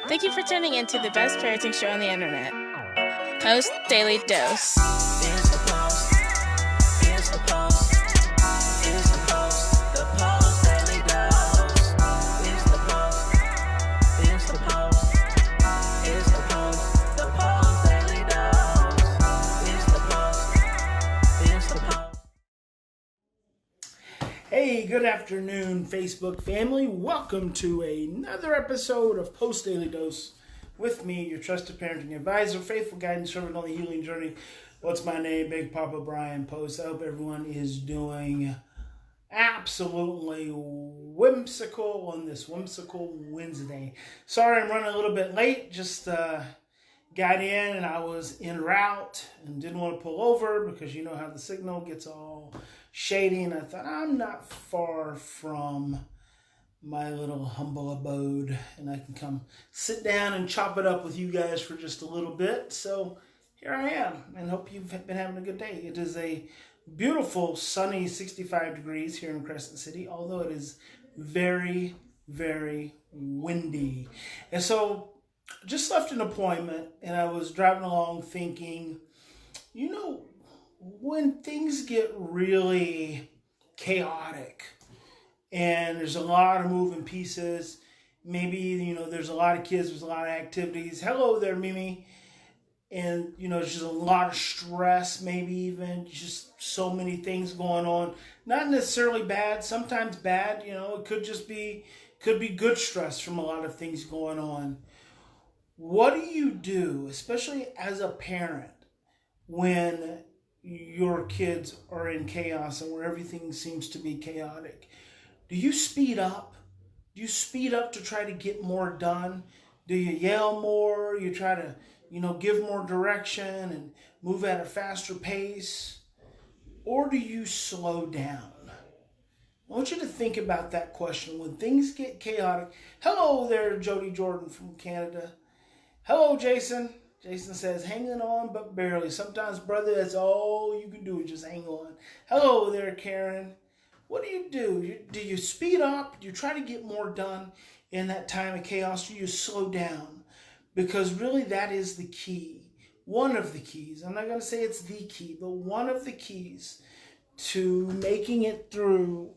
Thank you for tuning in to the best parenting show on the internet, Post Daily Dose. It's the Post. It's the Post. It's the Post. The Post Daily Dose. It's the Post. It's the Post. It's the Post. The Post Daily Dose. It's the Post. It's the Post. Hey, good afternoon, Facebook family. Welcome to another episode of Post Daily Dose with me, your trusted parenting advisor, faithful guidance servant on the healing journey. What's my name? Big Papa Brian+Post. I hope everyone is doing absolutely whimsical on this whimsical Wednesday. Sorry I'm running a little bit late. Just got in and I was en route and didn't want to pull over because you know how the signal gets all shady, and I thought I'm not far from my little humble abode and I can come sit down and chop it up with you guys for just a little bit. So here I am, and hope you've been having a good day. It is a beautiful sunny 65 degrees here in Crescent City, although it is very, very windy. And so just left an appointment and I was driving along thinking, you know, when things get really chaotic and there's a lot of moving pieces, maybe, you know, there's a lot of kids, there's a lot of activities. Hello there, Mimi. And, you know, there's just a lot of stress, maybe even just so many things going on. Not necessarily bad, sometimes bad, you know, it could be good stress from a lot of things going on. What do you do, especially as a parent, when your kids are in chaos and where everything seems to be chaotic? Do you speed up? Do you speed up to try to get more done? Do you yell more? You try to, you know, give more direction and move at a faster pace? Or do you slow down? I want you to think about that question. When things get chaotic. Hello there, Jody Jordan from Canada. Hello, Jason. Jason says, hanging on but barely. Sometimes, brother, that's all you can do is just hang on. Hello there, Karen. What do? Do you speed up? Do you try to get more done in that time of chaos? Do you slow down? Because really that is the key. One of the keys. I'm not going to say it's the key, but one of the keys to making it through.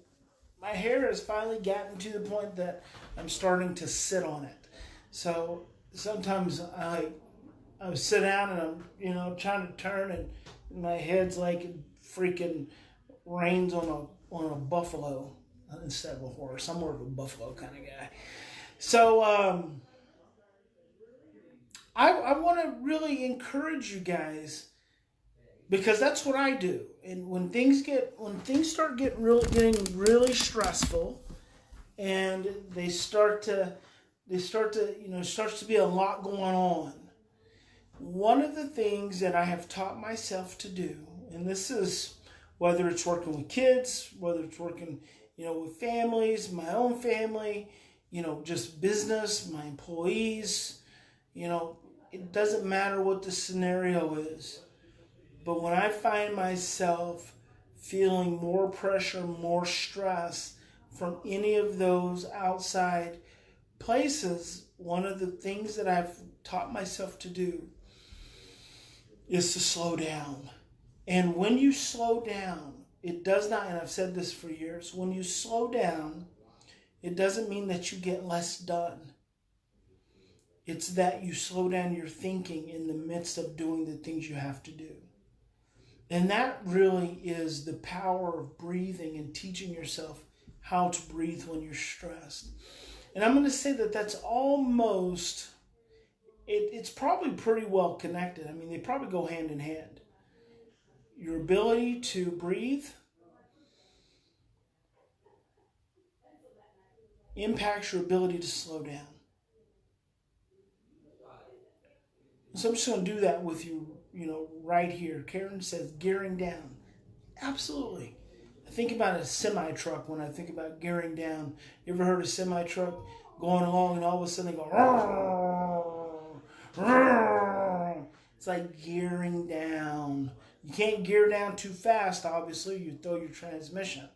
My hair has finally gotten to the point that I'm starting to sit on it. So sometimes I sit down and I'm, you know, trying to turn and my head's like it freaking rains on a buffalo instead of a horse. I'm more of a buffalo kind of guy. So I want to really encourage you guys, because that's what I do. And when things start getting really stressful, and they start to you know, starts to be a lot going on. One of the things that I have taught myself to do, and this is whether it's working with kids, whether it's working, you know, with families, my own family, you know, just business, my employees, you know, it doesn't matter what the scenario is. But when I find myself feeling more pressure, more stress from any of those outside places, one of the things that I've taught myself to do is to slow down. And when you slow down, it does not, and I've said this for years, when you slow down, it doesn't mean that you get less done. It's that you slow down your thinking in the midst of doing the things you have to do. And that really is the power of breathing and teaching yourself how to breathe when you're stressed. And I'm going to say that that's almost, it's probably pretty well connected. I mean, they probably go hand in hand. Your ability to breathe impacts your ability to slow down. So I'm just going to do that with you, you know, right here. Karen says gearing down. Absolutely. I think about a semi-truck when I think about gearing down. You ever heard a semi-truck going along and all of a sudden they go, roar, roar. It's like gearing down. You can't gear down too fast, obviously. You throw your transmission.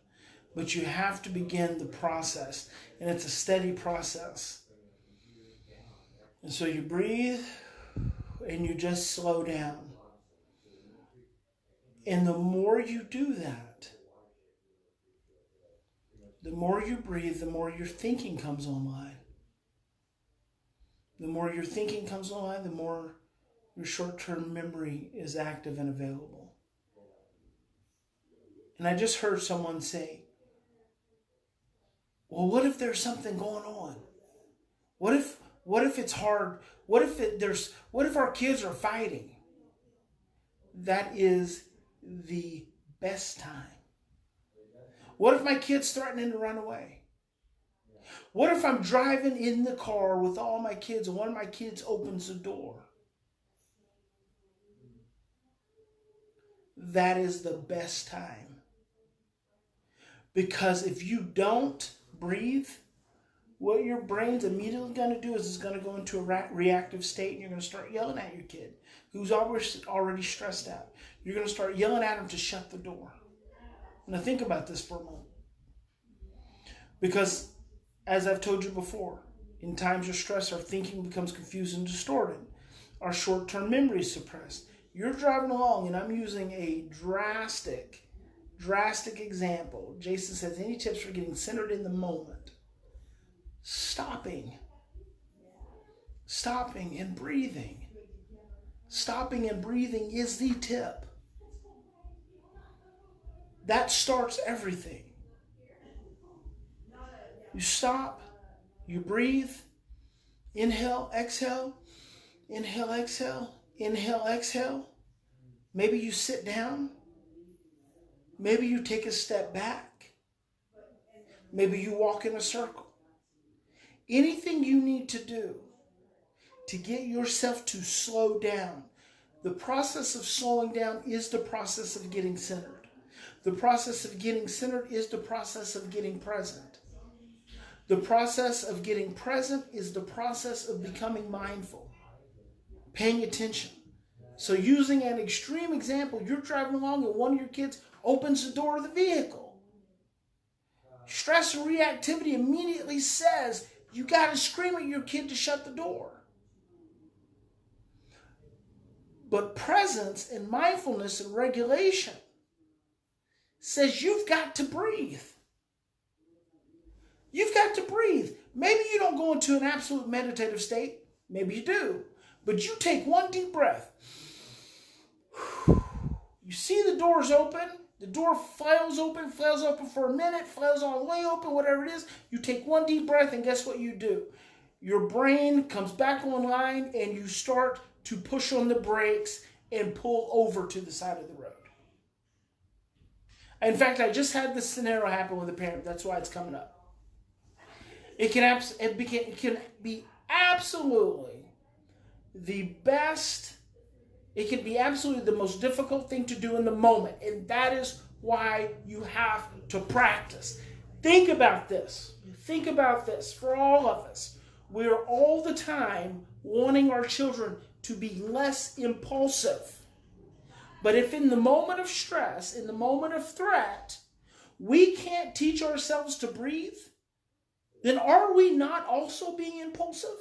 But you have to begin the process. And it's a steady process. And so you breathe and you just slow down. And the more you do that, the more you breathe, the more your thinking comes online. The more your thinking comes online, the more your short-term memory is active and available. And I just heard someone say, well, what if there's something going on? What if it's hard? What if our kids are fighting? That is the best time. What if my kid's threatening to run away? What if I'm driving in the car with all my kids and one of my kids opens the door? That is the best time. Because if you don't breathe, what your brain's immediately going to do is it's going to go into a reactive state, and you're going to start yelling at your kid who's already stressed out. You're going to start yelling at him to shut the door. Now think about this for a moment. Because, as I've told you before, in times of stress, our thinking becomes confused and distorted. Our short-term memory is suppressed. You're driving along, and I'm using a drastic example. Jason says, any tips for getting centered in the moment? Stopping and breathing. Stopping and breathing is the tip. That starts everything. You stop, you breathe, inhale, exhale, inhale, exhale, inhale, exhale. Maybe you sit down. Maybe you take a step back. Maybe you walk in a circle. Anything you need to do to get yourself to slow down. The process of slowing down is the process of getting centered. The process of getting centered is the process of getting present. The process of getting present is the process of becoming mindful, paying attention. So using an extreme example, you're driving along and one of your kids opens the door of the vehicle. Stress and reactivity immediately says, you got to scream at your kid to shut the door. But presence and mindfulness and regulation says you've got to breathe. You've got to breathe. Maybe you don't go into an absolute meditative state. Maybe you do. But you take one deep breath. You see the doors open. The door flails open for a minute, flails all the way open, whatever it is. You take one deep breath, and guess what you do? Your brain comes back online, and you start to push on the brakes and pull over to the side of the road. In fact, I just had this scenario happen with a parent. That's why it's coming up. It can be absolutely the best. It can be absolutely the most difficult thing to do in the moment. And that is why you have to practice. Think about this. Think about this for all of us. We're all the time wanting our children to be less impulsive. But if in the moment of stress, in the moment of threat, we can't teach ourselves to breathe, then are we not also being impulsive?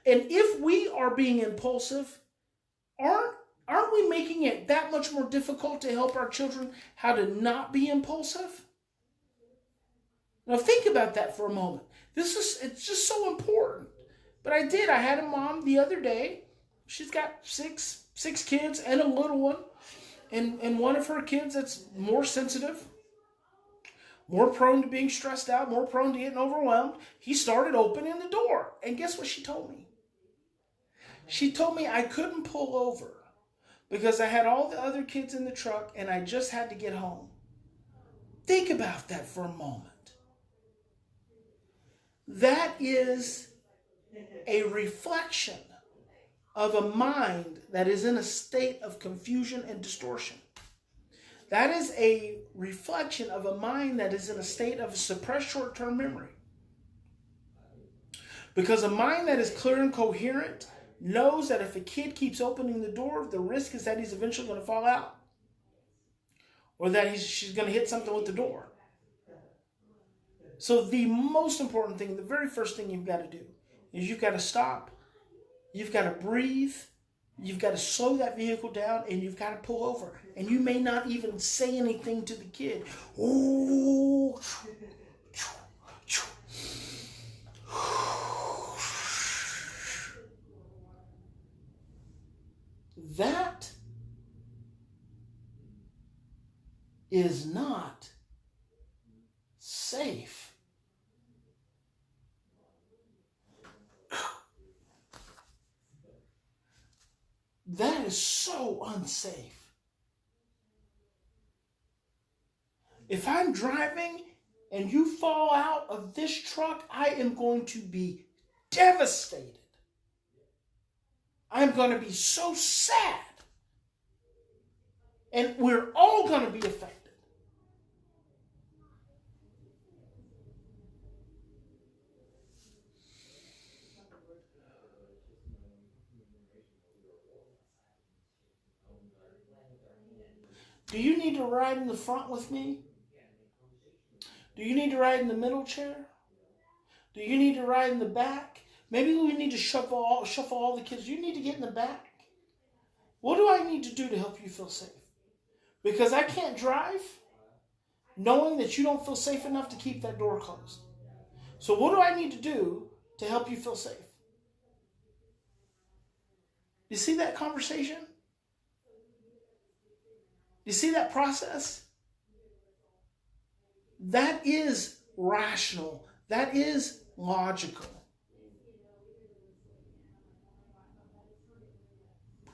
And if we are being impulsive, aren't we making it that much more difficult to help our children how to not be impulsive? Now think about that for a moment. It's just so important. But I had a mom the other day. She's got six kids and a little one. And one of her kids that's more sensitive, more prone to being stressed out, more prone to getting overwhelmed. He started opening the door. And guess what she told me? She told me I couldn't pull over because I had all the other kids in the truck and I just had to get home. Think about that for a moment. That is a reflection of a mind that is in a state of confusion and distortion. That is a reflection of a mind that is in a state of suppressed short-term memory. Because a mind that is clear and coherent knows that if a kid keeps opening the door, the risk is that he's eventually going to fall out. Or that she's going to hit something with the door. So the most important thing, the very first thing you've got to do is you've got to stop. You've got to breathe. You've got to slow that vehicle down, and you've got to pull over. And you may not even say anything to the kid. Ooh. That is not safe. That is so unsafe. If I'm driving and you fall out of this truck, I am going to be devastated. I'm going to be so sad. And we're all going to be affected. Do you need to ride in the front with me? Do you need to ride in the middle chair? Do you need to ride in the back? Maybe we need to shuffle all the kids. You need to get in the back. What do I need to do to help you feel safe? Because I can't drive knowing that you don't feel safe enough to keep that door closed. So what do I need to do to help you feel safe? You see that conversation? You see that process? That is rational. That is logical.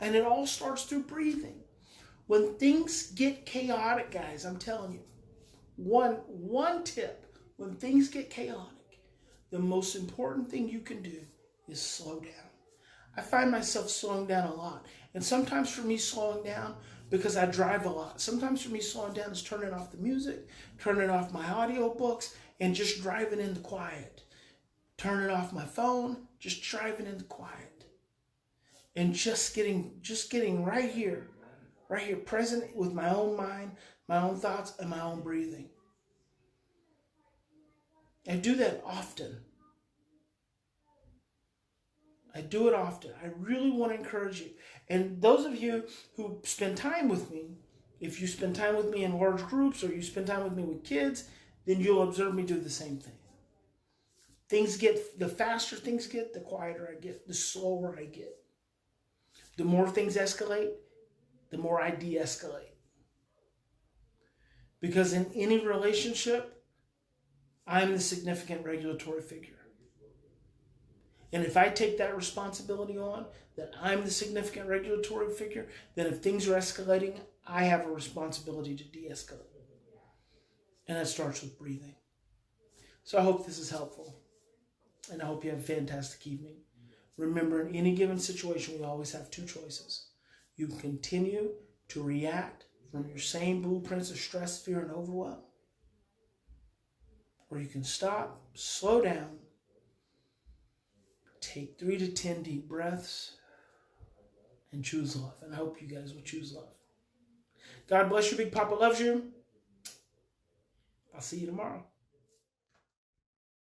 And it all starts through breathing. When things get chaotic, guys, I'm telling you, one tip, when things get chaotic, the most important thing you can do is slow down. I find myself slowing down a lot. And sometimes for me slowing down, because I drive a lot, sometimes for me slowing down is turning off the music, turning off my audio books, and just driving in the quiet. Turning off my phone, just driving in the quiet. And just getting right here, present with my own mind, my own thoughts, and my own breathing. I do that often. I do it often. I really want to encourage you. And those of you who spend time with me, if you spend time with me in large groups or you spend time with me with kids, then you'll observe me do the same thing. The faster things get, the quieter I get, the slower I get. The more things escalate, the more I de-escalate. Because in any relationship, I'm the significant regulatory figure. And if I take that responsibility on, that I'm the significant regulatory figure, then if things are escalating, I have a responsibility to de-escalate. And that starts with breathing. So I hope this is helpful. And I hope you have a fantastic evening. Remember, in any given situation, we always have two choices. You can continue to react from your same blueprints of stress, fear, and overwhelm. Or you can stop, slow down, take 3 to 10 deep breaths, and choose love. And I hope you guys will choose love. God bless you. Big Papa loves you. I'll see you tomorrow.